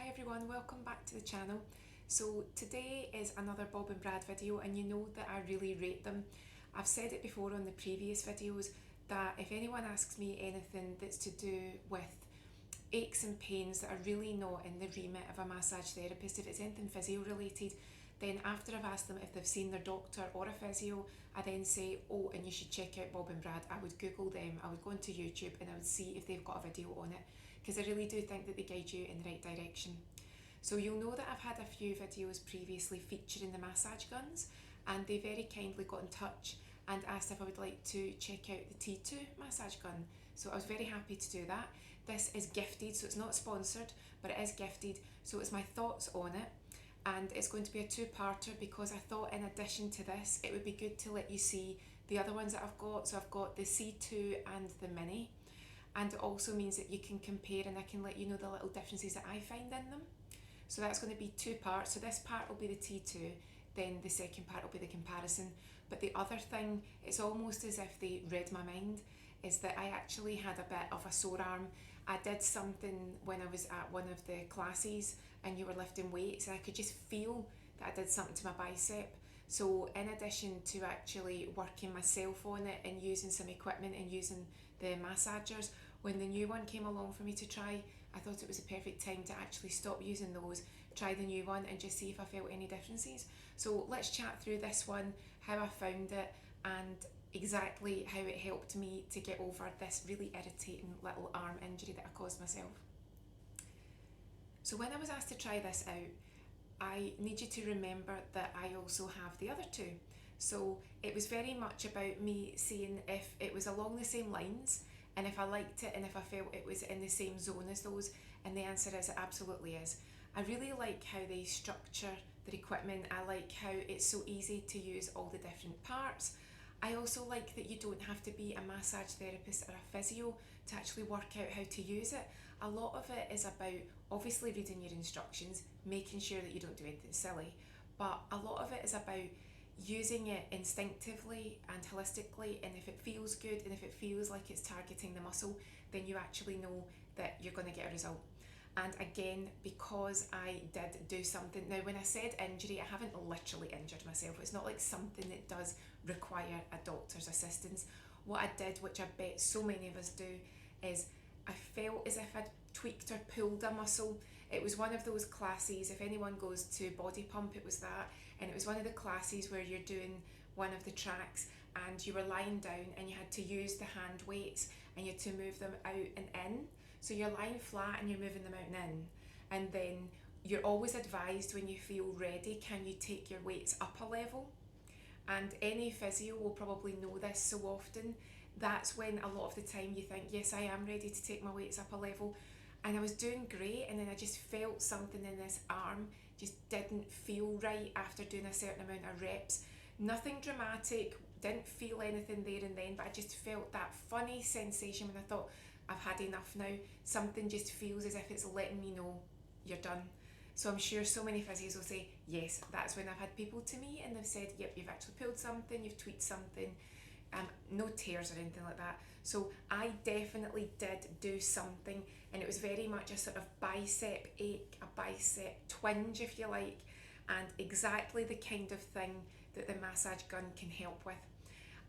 everyone, welcome back to the channel. So today is another Bob and Brad video, and you know that I really rate them. I've said it before on the previous videos that if anyone asks me anything that's to do with aches and pains that are really not in the remit of a massage therapist, if it's anything physio related, then after I've asked them if they've seen their doctor or a physio, I then say, oh, and you should check out Bob and Brad. I would Google them, I would go onto YouTube and I would see if they've got a video on it, because I really do think that they guide you in the right direction. So you'll know that I've had a few videos previously featuring the massage guns, and they very kindly got in touch and asked if I would like to check out the T2 massage gun. So I was very happy to do that. This is gifted, so it's not sponsored, but it is gifted. So it's my thoughts on it, and it's going to be a two-parter because I thought in addition to this, it would be good to let you see the other ones that I've got. So I've got the C2 and the Mini, and it also means that you can compare and I can let you know the little differences that I find in them. So that's going to be two parts. So this part will be the T2, then the second part will be the comparison. But the other thing, it's almost as if they read my mind, is that I actually had a bit of a sore arm. I did something when I was at one of the classes and you were lifting weights, and I could just feel that I did something to my bicep. So in addition to actually working myself on it and using some equipment and using the massagers, when the new one came along for me to try, I thought it was a perfect time to actually stop using those, try the new one and just see if I felt any differences. So let's chat through this one, how I found it, and exactly how it helped me to get over this really irritating little arm injury that I caused myself. So when I was asked to try this out, I need you to remember that I also have the other two. So it was very much about me seeing if it was along the same lines and if I liked it and if I felt it was in the same zone as those, and the answer is it absolutely is. I really like how they structure their equipment. I like how it's so easy to use all the different parts. I also like that you don't have to be a massage therapist or a physio to actually work out how to use it. A lot of it is about obviously reading your instructions, making sure that you don't do anything silly, but a lot of it is about using it instinctively and holistically, and if it feels good and if it feels like it's targeting the muscle, then you actually know that you're going to get a result. And again, because I did do something, now when I said injury, I haven't literally injured myself. It's not like something that does require a doctor's assistance. What I did, which I bet so many of us do, is I felt as if I'd tweaked or pulled a muscle. It was one of those classes, if anyone goes to Body Pump, it was that, and it was one of the classes where you're doing one of the tracks and you were lying down and you had to use the hand weights and you had to move them out and in. So you're lying flat and you're moving them out and in, and then you're always advised when you feel ready, can you take your weights up a level? And any physio will probably know this so often. That's when a lot of the time you think, yes, I am ready to take my weights up a level. And I was doing great, and then I just felt something in this arm just didn't feel right after doing a certain amount of reps. Nothing dramatic, didn't feel anything there and then, but I just felt that funny sensation when I thought, I've had enough now. Something just feels as if it's letting me know you're done. So I'm sure so many physios will say, yes, that's when I've had people to me and they've said, yep, you've actually pulled something, you've tweaked something, no tears or anything like that. So I definitely did do something, and it was very much a sort of bicep ache, a bicep twinge if you like, and exactly the kind of thing that the massage gun can help with.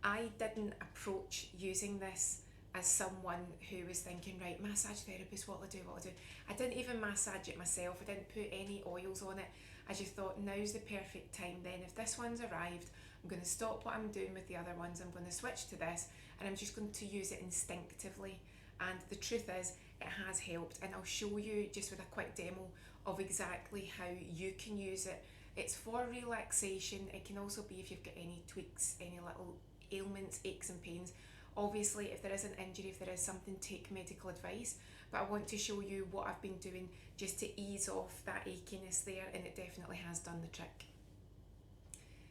I didn't approach using this as someone who was thinking, right, massage therapist, what'll I do? I didn't even massage it myself. I didn't put any oils on it. I just thought, now's the perfect time then. If this one's arrived, I'm going to stop what I'm doing with the other ones. I'm going to switch to this, and I'm just going to use it instinctively. And the truth is, it has helped. And I'll show you just with a quick demo of exactly how you can use it. It's for relaxation. It can also be if you've got any tweaks, any little ailments, aches and pains. Obviously, if there is an injury, if there is something, take medical advice, but I want to show you what I've been doing just to ease off that achiness there, and it definitely has done the trick.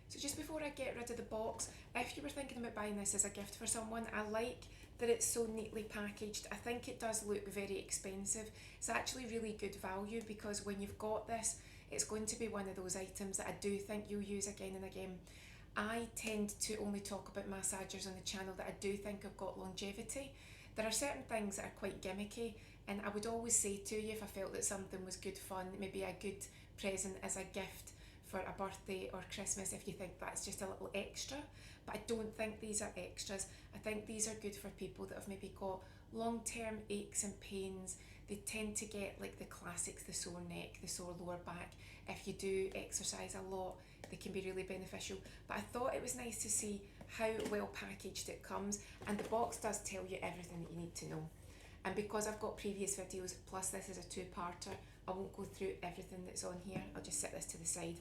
So just before I get rid of the box, if you were thinking about buying this as a gift for someone, I like that it's so neatly packaged. I think it does look very expensive. It's actually really good value, because when you've got this, it's going to be one of those items that I do think you'll use again and again. I tend to only talk about massagers on the channel that I do think have got longevity. There are certain things that are quite gimmicky, And I would always say to you, if I felt that something was good fun, maybe a good present as a gift for a birthday or Christmas, if you think that's just a little extra. But I don't think these are extras. I think these are good for people that have maybe got long-term aches and pains. They tend to get like the classics, the sore neck, the sore lower back. If you do exercise a lot, they can be really beneficial. But I thought it was nice to see how well packaged it comes, and the box does tell you everything that you need to know. And because I've got previous videos, plus this is a two-parter, I won't go through everything that's on here. I'll just set this to the side.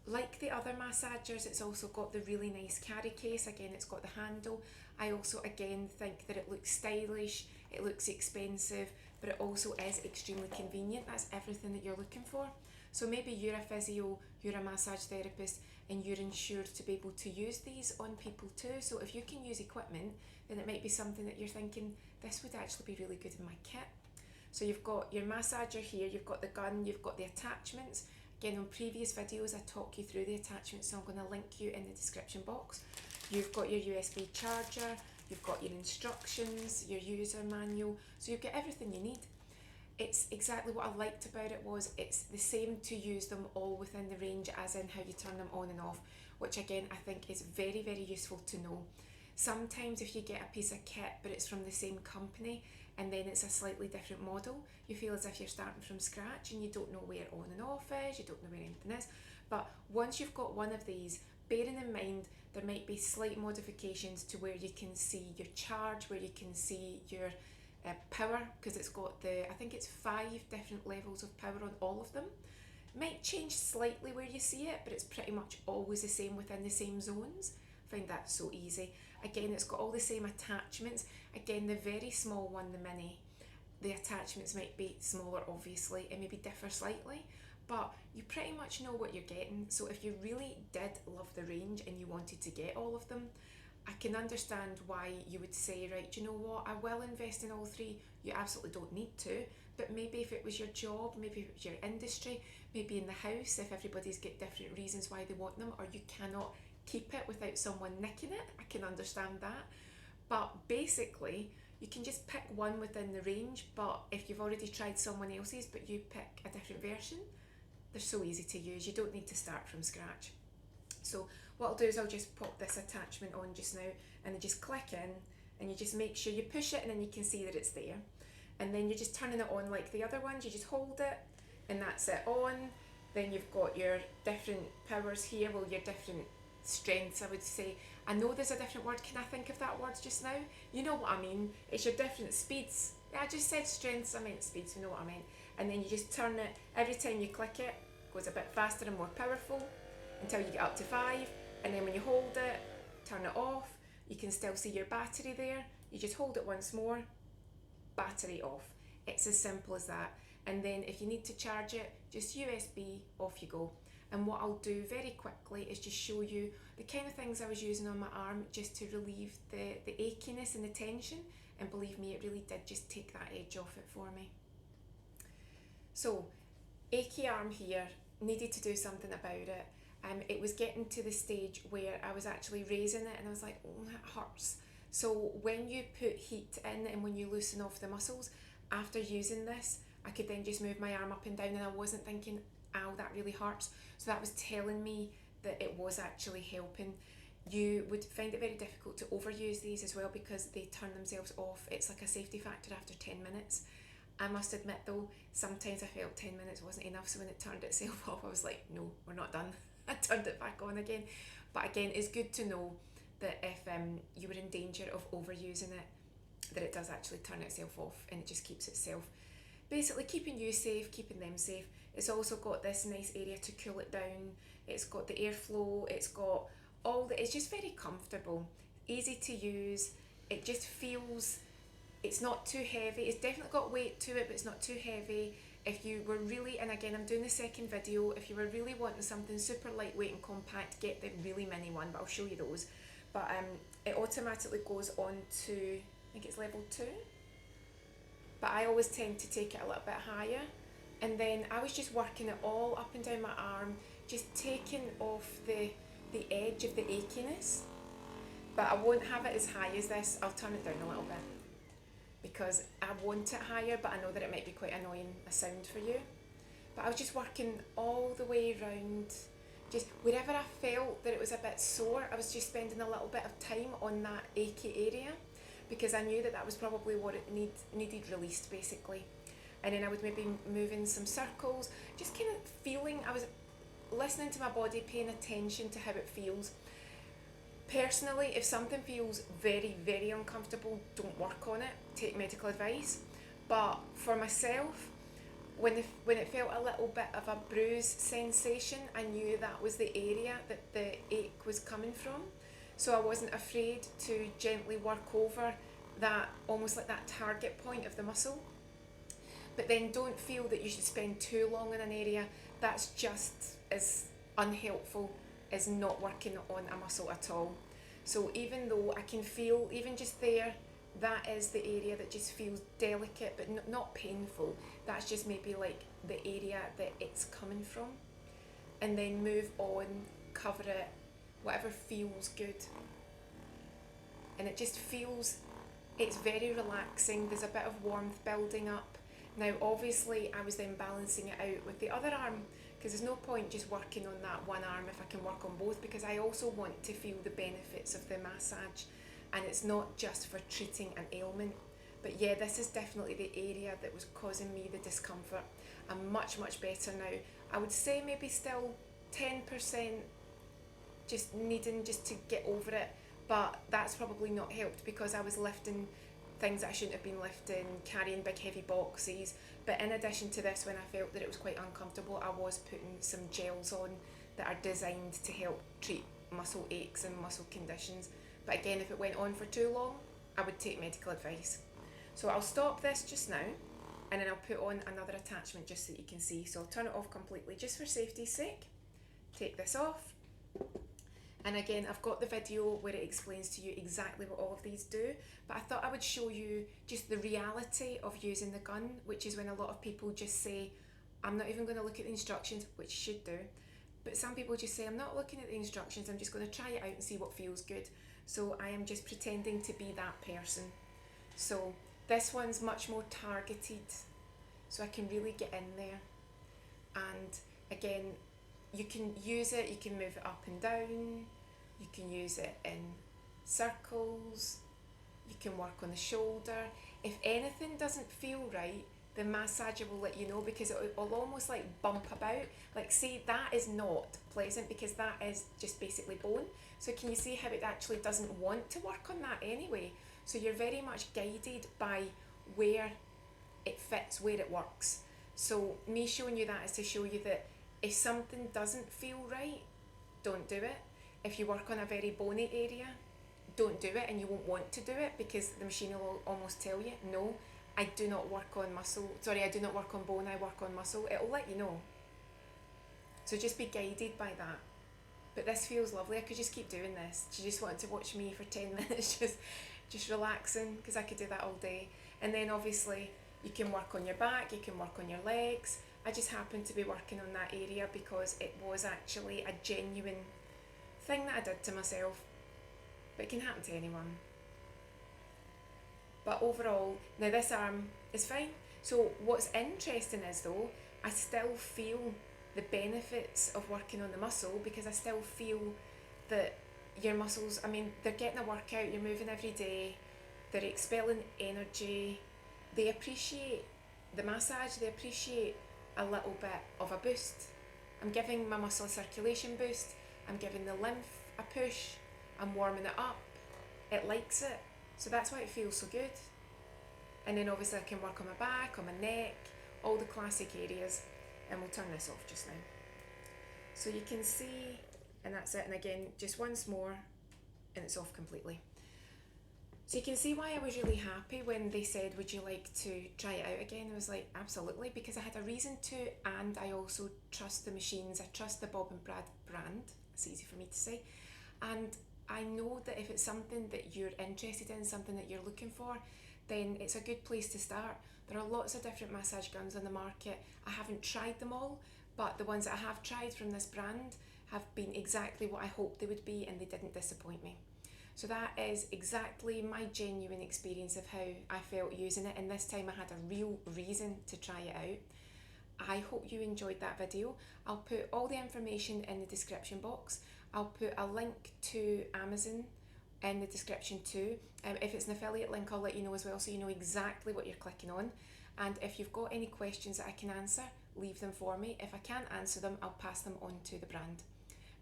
Like the other massagers, it's also got the really nice carry case. Again, it's got the handle. I also, again, think that it looks stylish, it looks expensive, but it also is extremely convenient. That's everything that you're looking for. So maybe you're a physio, you're a massage therapist, and you're insured to be able to use these on people too. So if you can use equipment, then it might be something that you're thinking, this would actually be really good in my kit. So you've got your massager here, you've got the gun, you've got the attachments. Again, on previous videos I talk you through the attachments, so I'm going to link you in the description box. You've got your USB charger, you've got your instructions, your user manual, so you've got everything you need. It's exactly what I liked about it was it's the same to use them all within the range, as in how you turn them on and off, which again I think is very, very useful to know. Sometimes if you get a piece of kit but it's from the same company and then it's a slightly different model, you feel as if you're starting from scratch and you don't know where on and off is, you don't know where anything is. But once you've got one of these, bearing in mind there might be slight modifications to where you can see your charge, where you can see your power, because it's got I think it's 5 different levels of power on all of them. Might change slightly where you see it, but it's pretty much always the same within the same zones. I find that so easy. Again, it's got all the same attachments. Again, the very small one, the mini, the attachments might be smaller obviously, and maybe differ slightly, but you pretty much know what you're getting. So if you really did love the range and you wanted to get all of them, I can understand why you would say, right, do you know what, I will invest in all 3. You absolutely don't need to, but maybe if it was your job, maybe if it was your industry, maybe in the house, if everybody's got different reasons why they want them, or you cannot keep it without someone nicking it, I can understand that. But basically, you can just pick one within the range, but if you've already tried someone else's, but you pick a different version, they're so easy to use, you don't need to start from scratch. So what I'll do is I'll just pop this attachment on just now, and then just click in, and you just make sure you push it and then you can see that it's there. And then you're just turning it on like the other ones, you just hold it and that's it on. Then you've got your different powers here, well, your different strengths, I would say. I know there's a different word, can I think of that word just now? You know what I mean, it's your different speeds. I just said strengths, I meant speeds, you know what I meant. And then you just turn it, every time you click it, it goes a bit faster and more powerful until you get up to 5, and then when you hold it, turn it off, you can still see your battery there, you just hold it once more, battery off. It's as simple as that. And then if you need to charge it, just USB, off you go. And what I'll do very quickly is just show you the kind of things I was using on my arm just to relieve the achiness and the tension, and believe me, it really did just take that edge off it for me. So, achy arm here, needed to do something about it. It was getting to the stage where I was actually raising it and I was like, oh, that hurts. So when you put heat in and when you loosen off the muscles, after using this, I could then just move my arm up and down, and I wasn't thinking, ow, that really hurts. So that was telling me that it was actually helping. You would find it very difficult to overuse these as well because they turn themselves off. It's like a safety factor after 10 minutes. I must admit though, sometimes I felt 10 minutes wasn't enough, so when it turned itself off, I was like, no, we're not done. I turned it back on again. But again, it's good to know that if you were in danger of overusing it, that it does actually turn itself off and it just keeps itself. Basically keeping you safe, keeping them safe. It's also got this nice area to cool it down. It's got the airflow, it's got it's just very comfortable, easy to use. It just feels, it's not too heavy. It's definitely got weight to it, but it's not too heavy. If you were really, and again I'm doing the second video, if you were really wanting something super lightweight and compact, get the really mini one, but I'll show you those. But it automatically goes on to, I think it's level 2. But I always tend to take it a little bit higher. And then I was just working it all up and down my arm, just taking off the edge of the achiness. But I won't have it as high as this, I'll turn it down a little bit. because I want it higher, but I know that it might be quite annoying a sound for you. But I was just working all the way around, just wherever I felt that it was a bit sore, I was just spending a little bit of time on that achy area, because I knew that that was probably what it needed released basically. And then I would maybe move in some circles, just kind of feeling, I was listening to my body, paying attention to how it feels. Personally, if something feels very, very uncomfortable, don't work on it, take medical advice. But for myself, when it felt a little bit of a bruise sensation, I knew that was the area that the ache was coming from. So I wasn't afraid to gently work over that, almost like that target point of the muscle. But then don't feel that you should spend too long in an area. That's just as unhelpful as not working on a muscle at all. So even though I can feel, even just there, that is the area that just feels delicate but not painful. That's just maybe like the area that it's coming from. And then move on, cover it, whatever feels good. And it just feels, it's very relaxing. There's a bit of warmth building up. Now obviously I was then balancing it out with the other arm, because there's no point just working on that one arm if I can work on both, because I also want to feel the benefits of the massage, and it's not just for treating an ailment. But yeah, this is definitely the area that was causing me the discomfort. I'm much better now. I would say maybe still 10% just needing just to get over it, but that's probably not helped because I was lifting things that I shouldn't have been lifting, carrying big heavy boxes. But in addition to this, when I felt that it was quite uncomfortable, I was putting some gels on that are designed to help treat muscle aches and muscle conditions. But again, if it went on for too long, I would take medical advice. So I'll stop this just now, and then I'll put on another attachment just so you can see. So I'll turn it off completely just for safety's sake. Take this off. And again, I've got the video where it explains to you exactly what all of these do, but I thought I would show you just the reality of using the gun, which is when a lot of people just say, I'm not even going to look at the instructions, which you should do. But some people just say, I'm not looking at the instructions, I'm just going to try it out and see what feels good. So I am just pretending to be that person. So this one's much more targeted, so I can really get in there. And again, you can use it, you can move it up and down, you can use it in circles, you can work on the shoulder. If anything doesn't feel right, the massager will let you know, because it will almost like bump about. Like, see, that is not pleasant because that is just basically bone. So can you see how it actually doesn't want to work on that anyway? So you're very much guided by where it fits, where it works. So me showing you that is to show you that if something doesn't feel right, don't do it. If you work on a very bony area, don't do it, and you won't want to do it because the machine will almost tell you, no, I do not work on muscle. Sorry, I do not work on bone, I work on muscle. It'll let you know. So just be guided by that. But this feels lovely. I could just keep doing this. Do you just want to watch me for 10 minutes just relaxing? Because I could do that all day. And then obviously you can work on your back, you can work on your legs. I just happened to be working on that area because it was actually a genuine thing that I did to myself. But it can happen to anyone. But overall, now this arm is fine. So what's interesting is though, I still feel the benefits of working on the muscle, because I still feel that your muscles, I mean, they're getting a workout, you're moving every day, they're expelling energy, they appreciate the massage, they appreciate a little bit of a boost. I'm giving my muscle a circulation boost, I'm giving the lymph a push, I'm warming it up, it likes it, so that's why it feels so good. And then obviously I can work on my back, on my neck, all the classic areas, and we'll turn this off just now. So you can see, and that's it, and again, just once more, and it's off completely. So you can see why I was really happy when they said, would you like to try it out again? I was like, absolutely, because I had a reason to, and I also trust the machines, I trust the Bob and Brad brand, it's easy for me to say, and I know that if it's something that you're interested in, something that you're looking for, then it's a good place to start. There are lots of different massage guns on the market. I haven't tried them all, but the ones that I have tried from this brand have been exactly what I hoped they would be, and they didn't disappoint me. So that is exactly my genuine experience of how I felt using it, and this time I had a real reason to try it out. I hope you enjoyed that video. I'll put all the information in the description box. I'll put a link to Amazon in the description too. If it's an affiliate link, I'll let you know as well, so you know exactly what you're clicking on. And if you've got any questions that I can answer, leave them for me. If I can't answer them, I'll pass them on to the brand.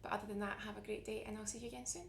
But other than that, have a great day, and I'll see you again soon.